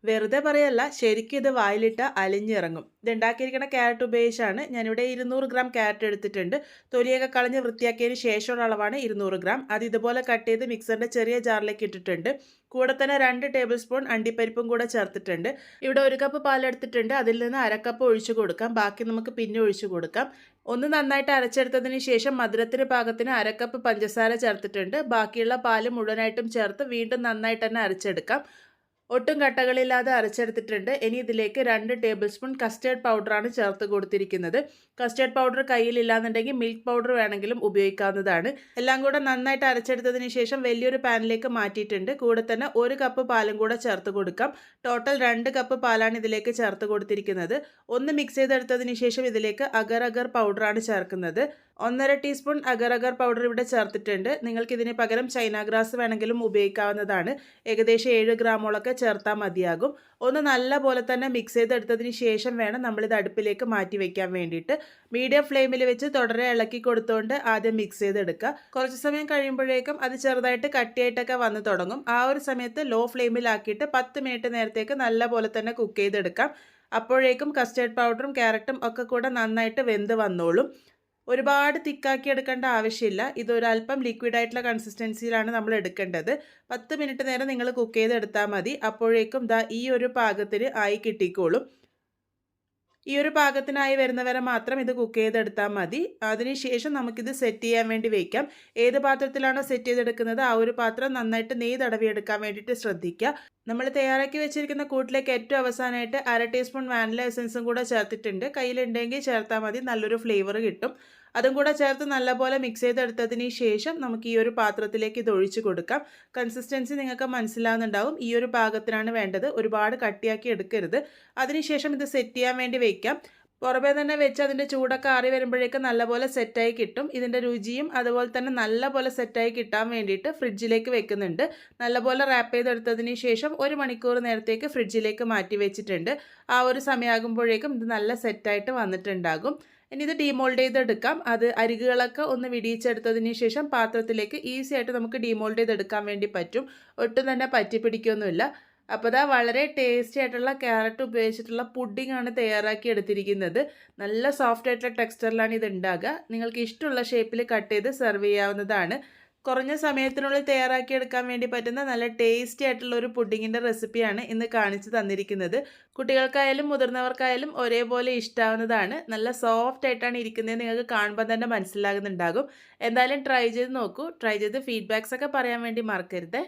വെറുതെ പറയല്ല, ശരിക്കും ഇത് വായിലിട്ട അലിഞ്ഞിറങ്ങും. ഇതുണ്ടാക്കിയിരിക്കുന്ന ക്യാരറ്റ് ഉപയോഗിച്ചാണ്. ഞാനിവിടെ 200 ഗ്രാം ക്യാരറ്റ് എടുത്തിട്ടുണ്ട്. തൊലിയൊക്കെ കളഞ്ഞ് വൃത്തിയാക്കിയതിന് ശേഷമുള്ള അളവാണ് 200 ഗ്രാം. അത് ഇതുപോലെ കട്ട് ചെയ്ത് മിക്സറിൻ്റെ ചെറിയ ജാറിലേക്ക് ഇട്ടിട്ടുണ്ട്. കൂടെ തന്നെ 2 ടേബിൾ സ്പൂൺ അണ്ടിപ്പരിപ്പും കൂടെ ചേർത്തിട്ടുണ്ട്. ഇവിടെ 1 കപ്പ് പാലെടുത്തിട്ടുണ്ട്. അതിൽ നിന്ന് 1/2 കപ്പ് ഒഴിച്ചു കൊടുക്കാം. ബാക്കി നമുക്ക് പിന്നെ ഒഴിച്ചു കൊടുക്കാം. ഒന്ന് നന്നായിട്ട് അരച്ചെടുത്തതിന് ശേഷം മധുരത്തിന് പാകത്തിന് 1/2 കപ്പ് പഞ്ചസാര ചേർത്തിട്ടുണ്ട്. ബാക്കിയുള്ള പാല് മുഴുവനായിട്ടും ചേർത്ത് വീണ്ടും നന്നായിട്ട് തന്നെ അരച്ചെടുക്കാം. ഒട്ടും കട്ടകളില്ലാതെ അരച്ചെടുത്തിട്ടുണ്ട്. ഇനി ഇതിലേക്ക് 2 ടേബിൾ സ്പൂൺ കസ്റ്റേർഡ് പൗഡറാണ് ചേർത്ത് കൊടുത്തിരിക്കുന്നത്. കസ്റ്റേർഡ് പൗഡർ കയ്യിലില്ലാന്നുണ്ടെങ്കിൽ മിൽക്ക് പൗഡർ വേണമെങ്കിലും ഉപയോഗിക്കാവുന്നതാണ്. എല്ലാം കൂടെ നന്നായിട്ട് അരച്ചെടുത്തതിന് ശേഷം വലിയൊരു പാനിലേക്ക് മാറ്റിയിട്ടുണ്ട്. കൂടെ തന്നെ 1 കപ്പ് പാലും കൂടെ ചേർത്ത് കൊടുക്കാം. ടോട്ടൽ 2 കപ്പ് പാലാണ് ഇതിലേക്ക് ചേർത്ത് കൊടുത്തിരിക്കുന്നത്. ഒന്ന് മിക്സ് ചെയ്തെടുത്തതിന് ശേഷം ഇതിലേക്ക് അഗർ അഗർ പൗഡറാണ് ചേർക്കുന്നത്. 1/2 ടീസ്പൂൺ അഗർ അഗർ പൗഡർ ഇവിടെ ചേർത്തിട്ടുണ്ട്. നിങ്ങൾക്ക് ഇതിന് പകരം ചൈന ഗ്രാസ് വേണമെങ്കിലും ഉപയോഗിക്കാവുന്നതാണ്. ഏകദേശം 7 ഗ്രാമോളൊക്കെ ചേർത്താൽ മതിയാകും. ഒന്ന് നല്ല പോലെ തന്നെ മിക്സ് ചെയ്തെടുത്തതിന് ശേഷം വേണം നമ്മളിത് അടുപ്പിലേക്ക് മാറ്റി വയ്ക്കാൻ വേണ്ടിയിട്ട്. മീഡിയം ഫ്ലെയിമിൽ വെച്ച് തുടരെ ഇളക്കി കൊടുത്തുകൊണ്ട് ആദ്യം മിക്സ് ചെയ്തെടുക്കുക. കുറച്ച് സമയം കഴിയുമ്പോഴേക്കും അത് ചെറുതായിട്ട് കട്ടിയായിട്ടൊക്കെ വന്ന് തുടങ്ങും. ആ ഒരു സമയത്ത് ലോ ഫ്ലെയിമിലാക്കിയിട്ട് 10 മിനിറ്റ് നേരത്തേക്ക് നല്ല പോലെ തന്നെ കുക്ക് ചെയ്തെടുക്കാം. അപ്പോഴേക്കും കസ്റ്റേർഡ് പൗഡറും ക്യാരറ്റും ഒക്കെ കൂടെ നന്നായിട്ട് വെന്ത് വന്നോളും. ഒരുപാട് തിക്കാക്കി എടുക്കേണ്ട ആവശ്യമില്ല. ഇതൊരല്പം ലിക്വിഡായിട്ടുള്ള കൺസിസ്റ്റൻസിയിലാണ് നമ്മൾ എടുക്കേണ്ടത്. 10 മിനിറ്റ് നേരം നിങ്ങൾ കുക്ക് ചെയ്തെടുത്താൽ മതി. അപ്പോഴേക്കും ഈ ഒരു പാകത്തിന് ആയി കിട്ടിക്കോളും. ഈ ഒരു പാകത്തിനായി വരുന്നവരെ മാത്രം ഇത് കുക്ക് ചെയ്തെടുത്താൽ മതി. അതിനുശേഷം നമുക്കിത് സെറ്റ് ചെയ്യാൻ വേണ്ടി വയ്ക്കാം. ഏത് പാത്രത്തിലാണോ സെറ്റ് ചെയ്തെടുക്കുന്നത് ആ ഒരു പാത്രം നന്നായിട്ട് നെയ്യ് തടവിയെടുക്കാൻ വേണ്ടിയിട്ട് ശ്രദ്ധിക്കുക. നമ്മൾ തയ്യാറാക്കി വെച്ചിരിക്കുന്ന കൂട്ടിലേക്ക് ഏറ്റവും അവസാനമായിട്ട് 1/2 ടീസ്പൂൺ വാനില എസൻസും കൂടെ ചേർത്തിട്ടുണ്ട്. കയ്യിലുണ്ടെങ്കിൽ ചേർത്താൽ മതി, നല്ലൊരു ഫ്ലേവർ കിട്ടും. അതും കൂടെ ചേർത്ത് നല്ലപോലെ മിക്സ് ചെയ്തെടുത്തതിന് ശേഷം നമുക്ക് ഈ ഒരു പാത്രത്തിലേക്ക് ഇത് ഒഴിച്ചു കൊടുക്കാം. കൺസിസ്റ്റൻസി നിങ്ങൾക്ക് മനസ്സിലാവുന്നുണ്ടാവും. ഈ ഒരു പാകത്തിനാണ് വേണ്ടത്. ഒരുപാട് കട്ടിയാക്കി എടുക്കരുത്. അതിനുശേഷം ഇത് സെറ്റ് ചെയ്യാൻ വേണ്ടി വയ്ക്കാം. പുറമേ തന്നെ വെച്ച് അതിൻ്റെ ചൂടൊക്കെ ആറി വരുമ്പോഴേക്കും നല്ലപോലെ സെറ്റായി കിട്ടും. ഇതിൻ്റെ രുചിയും അതുപോലെ തന്നെ നല്ലപോലെ സെറ്റായി കിട്ടാൻ വേണ്ടിയിട്ട് ഫ്രിഡ്ജിലേക്ക് വെക്കുന്നുണ്ട്. നല്ലപോലെ റാപ്പ് ചെയ്തെടുത്തതിന് ശേഷം 1 മണിക്കൂർ നേരത്തേക്ക് ഫ്രിഡ്ജിലേക്ക് മാറ്റി വെച്ചിട്ടുണ്ട്. ആ ഒരു സമയമാകുമ്പോഴേക്കും ഇത് നല്ല സെറ്റായിട്ട് വന്നിട്ടുണ്ടാകും. ഇനി ഇത് ഡീമോൾഡ് ചെയ്തെടുക്കാം. അത് അരികുകളൊക്കെ ഒന്ന് വിടിയിച്ചെടുത്തതിന് ശേഷം പാത്രത്തിലേക്ക് ഈസി ആയിട്ട് നമുക്ക് ഡീമോൾഡ് ചെയ്തെടുക്കാൻ വേണ്ടി പറ്റും. ഒട്ടും തന്നെ പറ്റിപ്പിടിക്കൊന്നുമില്ല. അപ്പോൾ വളരെ ടേസ്റ്റി ആയിട്ടുള്ള ക്യാരറ്റ് ഉപയോഗിച്ചിട്ടുള്ള പുഡിംഗ് ആണ് തയ്യാറാക്കി എടുത്തിരിക്കുന്നത്. നല്ല സോഫ്റ്റ് ആയിട്ടുള്ള ടെക്സ്ചറിലാണ് ഇത് ഉണ്ടാകുക. നിങ്ങൾക്ക് ഇഷ്ടമുള്ള ഷേപ്പിൽ കട്ട് ചെയ്ത് സെർവ് ചെയ്യാവുന്നതാണ്. കുറഞ്ഞ സമയത്തിനുള്ളിൽ തയ്യാറാക്കിയെടുക്കാൻ വേണ്ടി പറ്റുന്ന നല്ല ടേസ്റ്റി ആയിട്ടുള്ള ഒരു പുഡിങ്ങിൻ്റെ റെസിപ്പിയാണ് ഇന്ന് കാണിച്ചു തന്നിരിക്കുന്നത്. കുട്ടികൾക്കായാലും മുതിർന്നവർക്കായാലും ഒരേപോലെ ഇഷ്ടാവുന്നതാണ്. നല്ല സോഫ്റ്റ് ആയിട്ടാണ് ഇരിക്കുന്നത്, നിങ്ങൾക്ക് കാണുമ്പോൾ തന്നെ മനസ്സിലാകുന്നുണ്ടാകും. എന്തായാലും ട്രൈ ചെയ്ത് നോക്കൂ. ട്രൈ ചെയ്ത് ഫീഡ്ബാക്സ് ഒക്കെ പറയാൻ വേണ്ടി മറക്കരുത്.